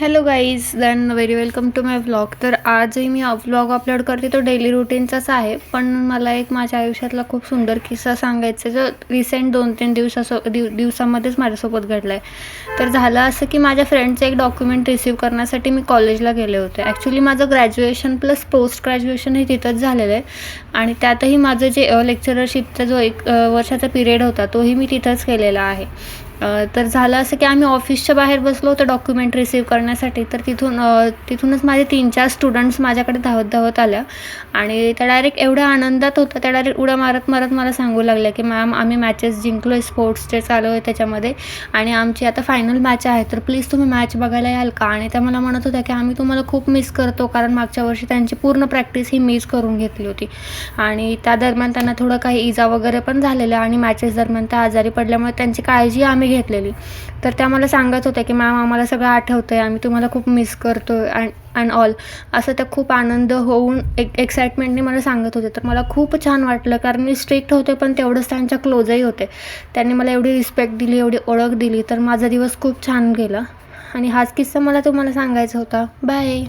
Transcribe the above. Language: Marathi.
Hello guys, then very welcome to my vlog. तर आजही मी व्लॉग अपलोड करते तो डेली रुटीनचाच आहे, पण मला एक माझ्या आयुष्यातला खूप सुंदर किस्सा सांगायचा जो रिसेंट 2-3 दिवसामध्येच माझ्यासोबत घडला आहे. तर झालं असं की माझ्या फ्रेंडचं एक डॉक्युमेंट रिसीव्ह करण्यासाठी मी कॉलेजला गेले होते. ॲक्च्युली माझं ग्रॅज्युएशन प्लस पोस्ट ग्रॅज्युएशन हे तिथंच झालेलं आहे आणि त्यातही माझं जे लेक्चरशिपचा जो 1 वर्षाचा पिरियड होता तोही मी तिथंच केलेला आहे. तर झालं असं की आम्ही ऑफिसच्या बाहेर बसलो होतो डॉक्युमेंट रिसीव्ह करण्यासाठी. तर तिथूनच माझे 3-4 स्टुडंट्स माझ्याकडे धावत आल्या आणि त्या डायरेक्ट एवढ्या आनंदात होत्या, त्या डायरेक्ट उड्या मारत मला सांगू लागल्या की मॅम, आम्ही मॅचेस जिंकलो आहे, स्पोर्ट्सचे चालू आहे त्याच्यामध्ये आणि आमची आता फायनल मॅच आहे, तर प्लीज तुम्ही मॅच बघायला याल का? आणि त्या मला म्हणत होत्या की आम्ही तुम्हाला खूप मिस करतो, कारण मागच्या वर्षी त्यांची पूर्ण प्रॅक्टिस ही मिस करून घेतली होती आणि त्या दरम्यान त्यांना थोडं काही इजा वगैरे पण झालेल्या आणि मॅचेस दरम्यान त्या आजारी पडल्यामुळे त्यांची काळजी आम्ही घेतलेली. तर त्या मला सांगत होत्या की मॅम, आम्हाला सगळं आठवतं आहे, आम्ही तुम्हाला खूप मिस करतो आहे अँड ऑल, असं त्या खूप आनंद होऊन एक्साइटमेंटने मला सांगत होते. तर मला खूप छान वाटलं, कारण मी स्ट्रिक्ट होते पण तेवढंच त्यांच्या क्लोजही होते. त्यांनी मला एवढी रिस्पेक्ट दिली, एवढी ओळख दिली, तर माझा दिवस खूप छान गेला आणि हाच किस्सा मला तुम्हाला सांगायचा होता. बाय.